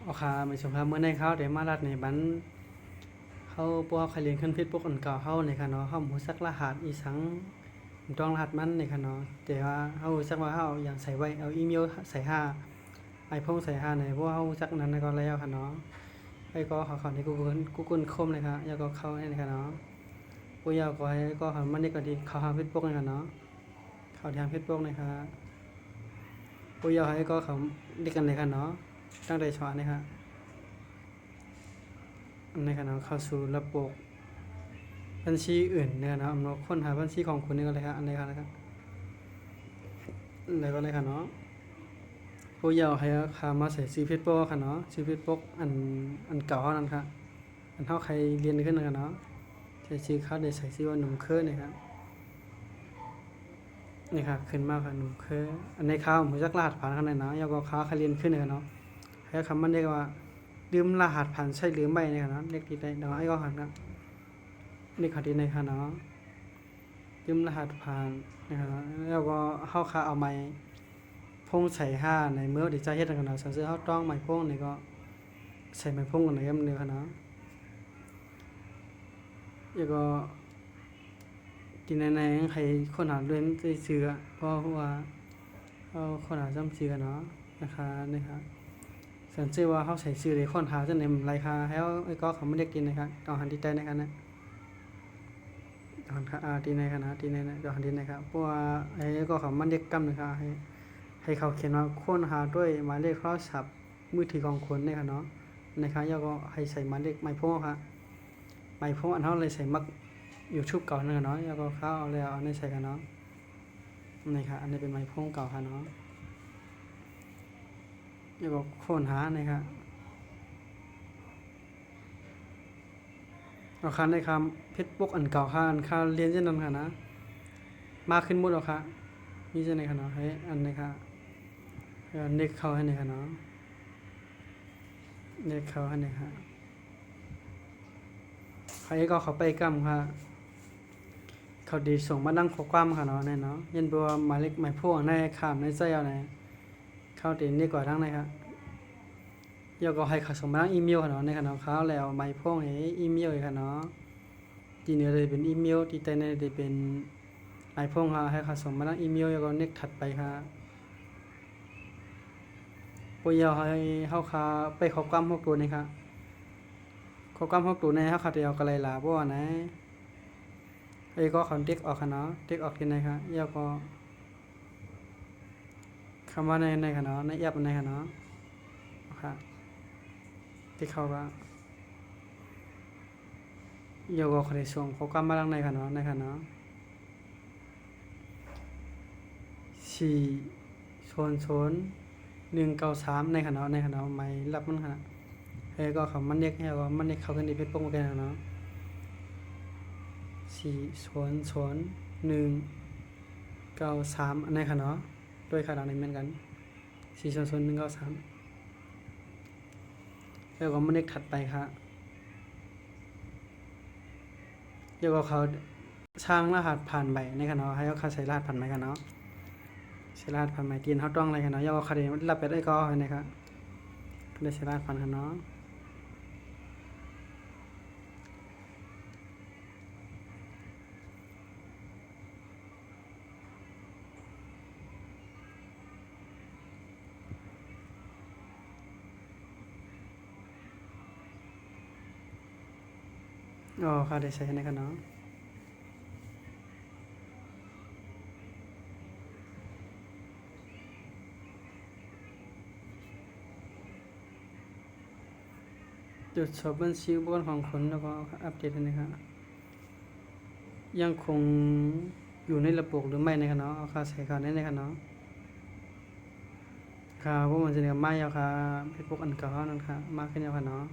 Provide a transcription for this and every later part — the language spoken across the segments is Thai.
เอาค่ะไม่สมครับเมื่อในเขาได้มาลัดในบันเขาพวกเขาเรียนขึ้นเพชรพวกอันเก่าเฮาในค่ะเนาะเฮาบ่ซักรหัสอีสังต้องรหัสมันในค่ะเนาะแต่ว่าเฮาซักว่าเฮาอย่างใส่ไว้เอาอีเมลใส่5ไอโฟนใส่5ในพวกเฮาซักนั้นก็แล้วค่ะเนาะไอ้ก็เขาใน Google Chrome เลยค่ะแล้วก็เข้าในค่ะเนาะผู้ยาวก็ให้ก็หันมันนี่ก็ดีเข้าหาเพชรพวกในค่ะเนาะเข้าทางเพชรพวกในค่ะผู้ยาวให้ก็เขาดีกันเลยค่ะเนาะตั้งใจสอนนะคะในขณะเข้าสู่ระบบบัญชีอื่นเนี่ยนะเราค้นหาบัญชีของคุณนี่ก็เลยครับอันนี้ครับแล้วก็เลยค่ะเนาะผู้ยาวให้คามาใส่ซีฟิตโป๊กค่ะเนาะซีฟิตโป๊กอันเก่าเท่านั้นครับอันเท่าใครเรียนขึ้นกันเนาะใช้ชื่อเขาได้ใส่ชื่อว่าหนุ่มเคอนี่ครับนี่ครับขึ้นมากค่ะหนุ่มเคออันในข้าวหมูจักรหัสผ่านข้างในเนาะยาวก็ข้าวใครเรียนขึ้นกันเนาะให้คำมันเรียกว่าลืมรหัสผ่านใช่หรือไม่เนี่ยนะเรียกดีได้เนาะไอ้ก็หันครับนี่ขาดีในค่ะเนาะลืมรหัสผ่านนะครับแล้วก็เข้าคาเอาไม้พงใส่5ในเมื่อดีใจเฮ็ดกันเนาะสั่งซื้อเฮาต้องไม้พงนี่ก็ใส่ไม้พงกันเลยมันเด้อค่ะเนาะแล้วก็ที่ไหนๆใครคนหาเรื่องได้ซื้อเพราะว่าเอาคนหาซ้ำซื้อเนาะนะคะนี่ครับสังเกตว่าเขาใส่ซื้อได้คนหาจังได๋ราคาแล้วไอ้ก็เขาไม่ได้กินนะครับต้องหันที่ใจนะครับนะหันค่ะที่ไหนครับนะที่ไหนนะต้องหันที่ไหนครับเพราะว่าไอ้ก็เขามันเรียกกำนะครับให้เขาเขียนว่าค้นหาด้วยหมายเลขโทรศัพท์มือถือของคนนะครับเนาะนะครับแล้วก็ให้ใส่หมายเลขไมโครครับไมโครอันเฮาเลยใส่มักYouTube เก่านั่นเนาะแล้วก็เข้าเอาแล้วเอาในใส่กันเนาะนี่ครับอันนี้เป็นไมโครเก่าค่ะเนาะแล้วก็ค้นหานะครับเอาคันได้คำเพชรปกอันเก่าค่ะอันค่าเรียนจังนั้นค่ะนะมากขึ้นหมดแล้วค่ะมีจังได๋ค่ะเนาะให้อันนี้ค่ะเน็กเข้าให้นี่ค่ะเนาะเน็กเข้าให้นี่ค่ะใครก็เขาไปกำค่ะเขาดีส่งมาดังข้อความค่ะเนาะแน่เนาะยันบ่ว่าหมายเลขหมายพวกในข้ามในใจเอาไหนเข้าตีนี่กว่าทั้งไหนครับยก็ให้เขาส่งมาดังอีเมลค่ะเนาะในค่ะเนาะเขาแล้วหมายพวกให้อีเมลค่ะเนาะที่เหนือได้เป็นอีเมลที่ใต้ในได้เป็นหมายพวกค่ะให้เขาส่งมาดังอีเมลแล้วก็เน็กถัดไปค่ะปยาวให้เฮาค่ะไปข้อความ6ตัวนี่ค่ะข้อความ6ตัวในเฮาค่ะเดียวก็เลยล่ะบ่ว่าไหนไอ้ก็เขาเด็กออกค่ะเนาะเด็กออกที่ไหนค่ะแล้วก็คำว่าในค่ะเนาะในแอปในค่ะเนาะค่ะที่เขาก็แล้วก็เขาได้ส่งข้อความมาทางในค่ะเนาะในค่ะเนาะ400 193ในค่ะเนาะในค่ะเนาะหมายรับมันค่ะแล้วก็เขามันเรียกให้ว่ามันเรียกเข้ากันที่เพชรปกกันเนาะ400 193อันไหนค่ะเนาะด้วยค่ะดังนี้เหมือนกัน400 193แล้วก็มันเรียกถัดไปค่ะแล้วก็เขาช่างรหัสผ่านใบในค่ะเนาะให้เขาใส่รหัสผ่านใบค่ะเนาะใส่รหัสผ่านใบตีนเขาต้องอะไรค่ะเนาะแล้วก็เขาได้รับไปได้ก็นะครับได้ใส่รหัสผ่านค่ะเนาะอ๋อเขาได้ใส่ในค่ะเนาะตรวจสอบบัญชีอุปกรณ์ของคนแล้วก็อัปเดตนะครับยังคงอยู่ในระบบหรือไม่ในค่ะเนาะเอาค่าใส่ค่าในค่ะเนาะค่ะพวกมันจะเนี่ยไม่เอาค่ะเพจพวกอันเก่านั่นค่ะมากขึ้นแล้วค่ะเนาะ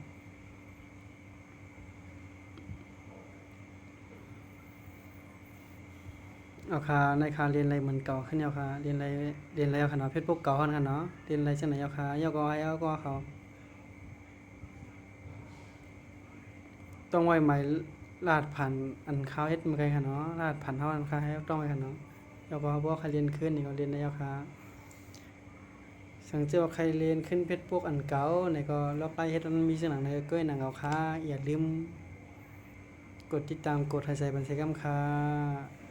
เอาค่ะในค่ะเรียนอะไรเหมือนเก่าขึ้นแล้วค่ะเรียนอะไรเอาค่ะเนาะเพจพวกเก่าค่ะเนาะเรียนอะไรจังไหนเอาค่ะยก็ให้เอาก็เขาต้องไว้หมายรหัสผ่านอันเขาเฮ็ดมันไกลค่ะเนาะรหัสผ่านเฮาอันเขาให้ต้องไว้ค่ะเนาะแล้วก็บ่ใครเรียนขึ้นนี่ก็เรียนได้เอาค่ะ สังเจอว่าใครเรียนขึ้นเพชรพวกอันเก่าในก็ลอกไล่เฮ็ดมันมีชื่อหนังในก้อยหนังเอาค่ะอย่าลืมกดติดตามกดหายใจบันเซกัมค่ะ